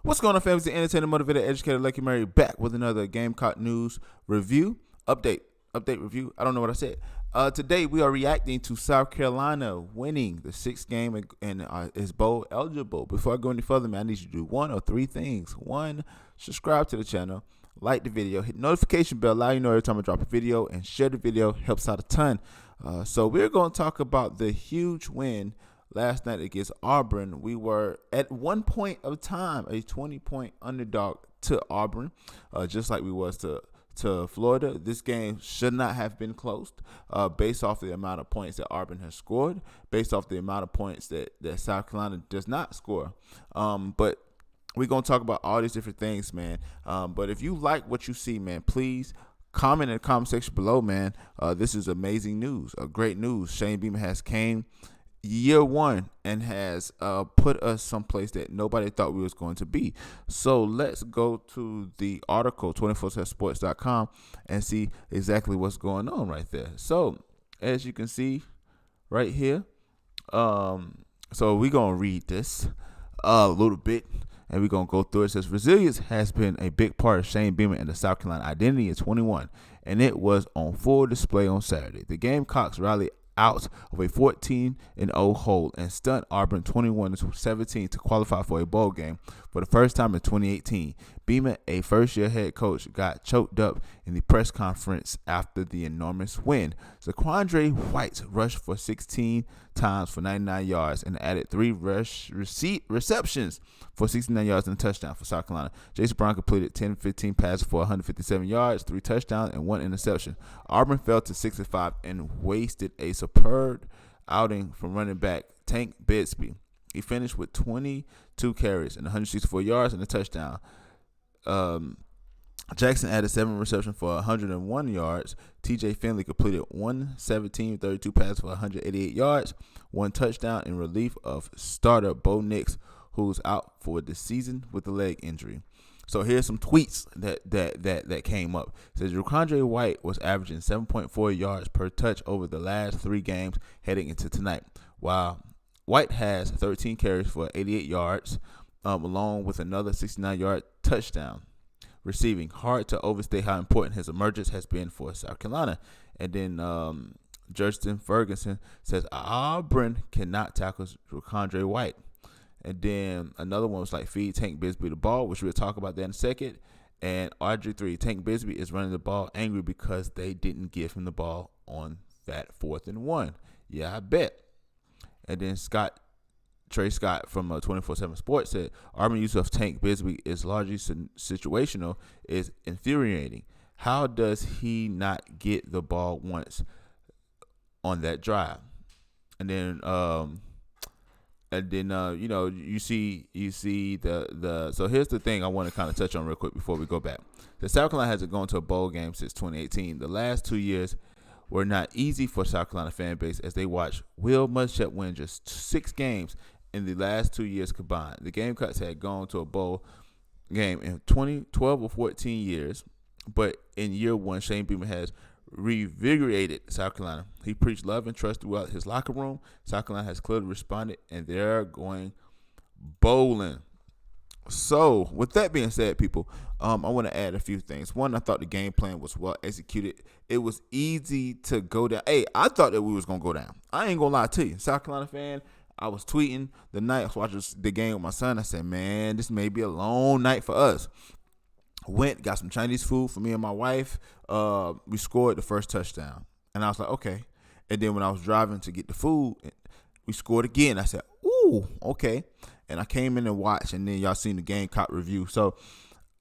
What's going on, family? It's the entertainer, motivated, educator, Lucky Murray, back with another Gamecock news review update review. I don't know what I said. Today we are reacting to South Carolina winning the sixth game and is bowl eligible. Before I go any further, man, I need you to do one of three things. One, subscribe to the channel, like the video, hit the notification bell, allow you to know every time I drop a video, and share the video. Helps out a ton. So we're going to talk about the huge win last night against Auburn. We were at one point of time a 20-point underdog to Auburn, just like we was to Florida. This game should not have been closed based off the amount of points that Auburn has scored, based off the amount of points that South Carolina does not score. But we're going to talk about all these different things, man. But if you like what you see, man, please comment in the comment section below, man. This is amazing news, great news. Shane Beamer has came year one and has put us someplace that nobody thought we was going to be. So let's go to the article 247sports.com and see exactly what's going on right there. So as you can see right here, so we're gonna read this a little bit and we're gonna go through it. It says resilience has been a big part of Shane Beamer and the South Carolina identity in 21, and it was on full display on Saturday. The Gamecocks rallied out of a 14-0 hole and stunned Auburn 21-17 to qualify for a bowl game for the first time in 2018. Beamer, a first-year head coach, got choked up in the press conference after the enormous win. ZaQuandre White rushed for 16 times for 99 yards and added 3 receptions for 69 yards and a touchdown for South Carolina. Jason Brown completed 10-15 passes for 157 yards, 3 touchdowns, and 1 interception. Auburn fell to 6-5 and wasted a superb outing from running back Tank Bigsby. He finished with 22 carries and 164 yards and a touchdown. Jackson added 7 receptions for 101 yards. TJ Finley completed 32 passes for 188 yards, 1 touchdown in relief of starter Bo Nix, who's out for the season with a leg injury. So here's some tweets that came up. It says ZaQuandre White was averaging 7.4 yards per touch over the last 3 games heading into tonight, while White has 13 carries for 88 yards, along with another 69-yard touchdown receiving. Hard to overstate how important his emergence has been for South Carolina. And then Justin Ferguson says Auburn cannot tackle ZaQuandre White. And then another one was like, feed Tank Bigsby the ball, which we'll talk about that in a second. And RG3, Tank Bigsby is running the ball angry because they didn't give him the ball on that 4th and 1. Yeah, I bet. And then Trey Scott from 247 Sports said Auburn use of Tank Bigsby is largely situational, is infuriating. How does he not get the ball once on that drive? And then you see the so here's the thing I want to kind of touch on real quick before we go back. The South Carolina hasn't gone to a bowl game since 2018. The last 2 years were not easy for South Carolina fan base as they watched Will Muschamp win just 6 games in the last 2 years combined. The Gamecocks had gone to a bowl game in 12 or 14 years, but in year 1, Shane Beamer has revigorated South Carolina. He preached love and trust throughout his locker room. South Carolina has clearly responded, and they're going bowling. So, with that being said, people, I want to add a few things. One, I thought the game plan was well executed. It was easy to go down. Hey, I thought that we was going to go down. I ain't going to lie to you. South Carolina fan, I was tweeting the night I was watching the game with my son. I said, man, this may be a long night for us. Went, got some Chinese food for me and my wife. We scored the first touchdown. And I was like, okay. And then when I was driving to get the food, we scored again. I said, ooh, okay. And I came in and watched, and then y'all seen the Gamecock review. So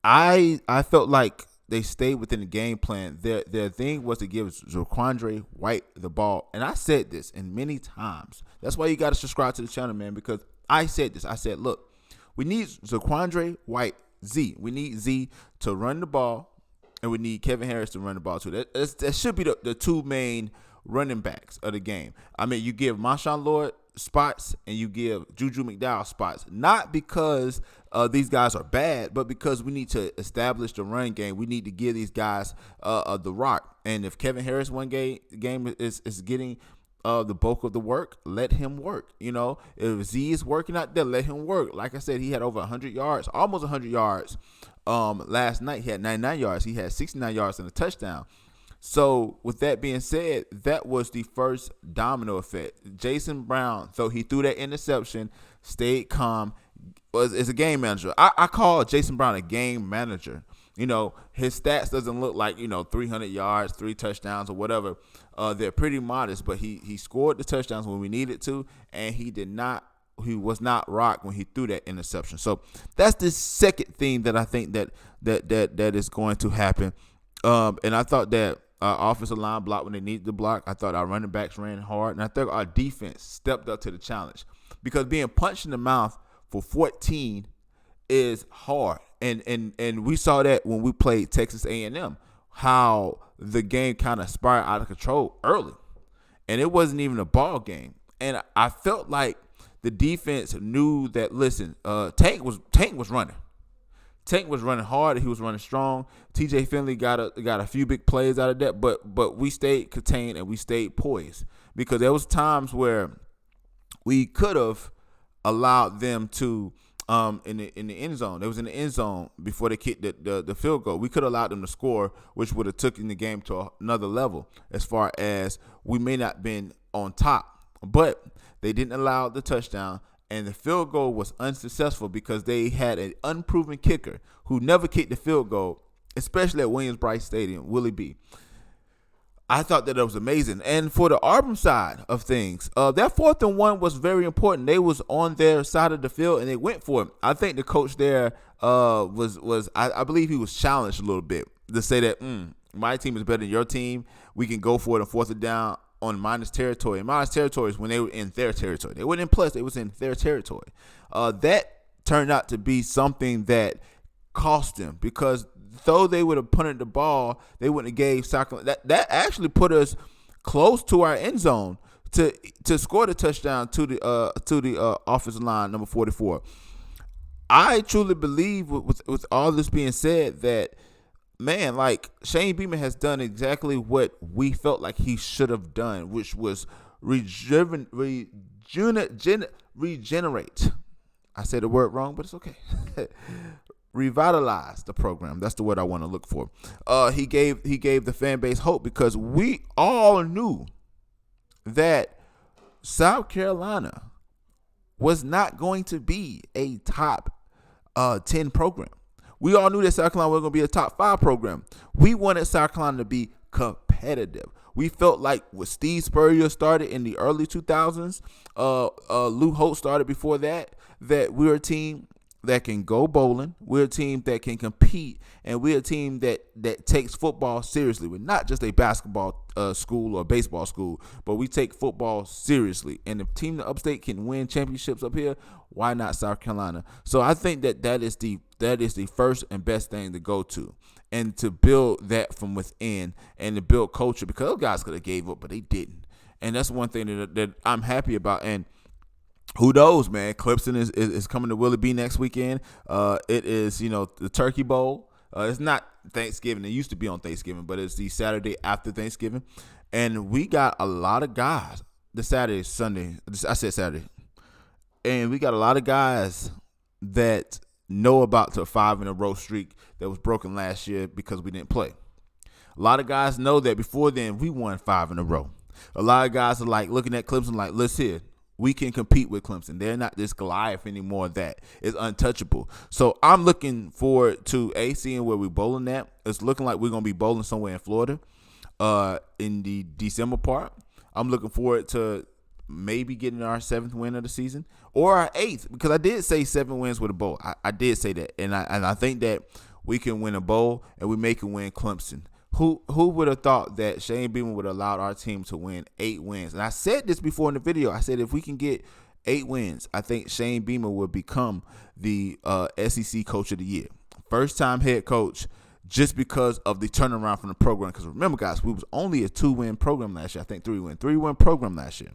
I felt like they stayed within the game plan. Their thing was to give ZaQuandre White the ball. And I said this and many times. That's why you got to subscribe to the channel, man, because I said this. I said, look, we need ZaQuandre White, Z. We need Z to run the ball, and we need Kevin Harris to run the ball too. That should be the 2 main running backs of the game. I mean, you give Marshawn Lord spots and you give Juju McDowell spots, not because these guys are bad, but because we need to establish the run game. We need to give these guys the rock. And if Kevin Harris one game is getting the bulk of the work, let him work. If Z is working out there, let him work. Like I said, he had over 100 yards, almost 100 yards. Last night he had 99 yards. He had 69 yards and a touchdown. So with that being said, that was the first domino effect. Jason Brown, though he threw that interception, stayed calm, is a game manager. I call Jason Brown a game manager. His stats doesn't look like, 300 yards, 3 touchdowns or whatever. They're pretty modest, but he scored the touchdowns when we needed to, and he was not rocked when he threw that interception. So that's the second theme that I think that is going to happen. And I thought that our offensive line blocked when they needed to block. I thought our running backs ran hard, and I think our defense stepped up to the challenge, because being punched in the mouth for 14 is hard. And we saw that when we played Texas A&M, how the game kind of spiraled out of control early, and it wasn't even a ball game. And I felt like the defense knew that. Listen, Tank was running. Tank was running hard. He was running strong. TJ Finley got a few big plays out of that, but we stayed contained and we stayed poised, because there was times where we could have allowed them to in the end zone. They was in the end zone before they kicked the field goal. We could have allowed them to score, which would have taken the game to another level, as far as we may not been on top. But they didn't allow the touchdown, and the field goal was unsuccessful because they had an unproven kicker who never kicked the field goal, especially at Williams-Brice Stadium, Willie B. I thought that was amazing. And for the Auburn side of things, that 4th and 1 was very important. They was on their side of the field, and they went for it. I think the coach there I believe he was challenged a little bit to say that my team is better than your team. We can go for it on 4th and down on minus territory. And minus territory is when they were in their territory. They weren't in plus. They was in their territory. That turned out to be something that cost them, because though they would have punted the ball, they wouldn't have gave South Carolina. That actually put us close to our end zone to score the touchdown to the offensive line, number 44. I truly believe, with all this being said, that, man, like, Shane Beamer has done exactly what we felt like he should have done, which was regenerate. I said the word wrong, but it's okay. Revitalize the program. That's the word I want to look for. He gave the fan base hope, because we all knew that South Carolina was not going to be a top 10 program. We all knew that South Carolina was going to be a top 5 program. We wanted South Carolina to be competitive. We felt like when Steve Spurrier started in the early 2000s, Lou Holtz started before that we were a team that can go bowling. We're a team that can compete, and we're a team that takes football seriously. We're not just a basketball school or baseball school, but we take football seriously. And the team in upstate can win championships up here, why not South Carolina? So I think that is the first and best thing to go to, and to build that from within, and to build culture, because those guys could have gave up, but they didn't. And that's one thing that I'm happy about. And who knows, man? Clemson is coming to Willie B next weekend. It is, the Turkey Bowl. It's not Thanksgiving. It used to be on Thanksgiving, but it's the Saturday after Thanksgiving. And we got a lot of guys. Sunday. I said Saturday. And we got a lot of guys that know about the 5-in-a-row streak that was broken last year because we didn't play. A lot of guys know that before then we won 5 in a row. A lot of guys are like looking at Clemson like, let's hear. We can compete with Clemson. They're not this Goliath anymore that is untouchable. So I'm looking forward to seeing where we're bowling at. It's looking like we're going to be bowling somewhere in Florida in the December part. I'm looking forward to maybe getting our 7th win of the season or our 8th, because I did say 7 wins with a bowl. I did say that. And I think that we can win a bowl and we may can win Clemson. Who would have thought that Shane Beamer would have allowed our team to win 8 wins? And I said this before in the video. I said if we can get 8 wins, I think Shane Beamer will become the SEC Coach of the Year. First-time head coach, just because of the turnaround from the program. Because remember, guys, we was only a 2-win program last year. I think 3-win program last year.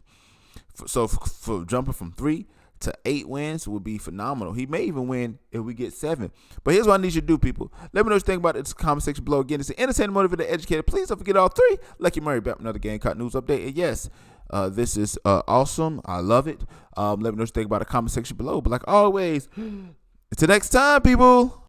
So for jumping from 3 to 8 wins would be phenomenal. He may even win if we get 7. But here's what I need you to do, people. Let me know what you think about it in the comment section below. Again, it's an entertainer, motivated, educated. Please don't forget all 3. Lucky Murray back with another Gamecock news update. And yes, This is awesome. I love it. Let me know what you think about the comment section below. But like always, until next time, people.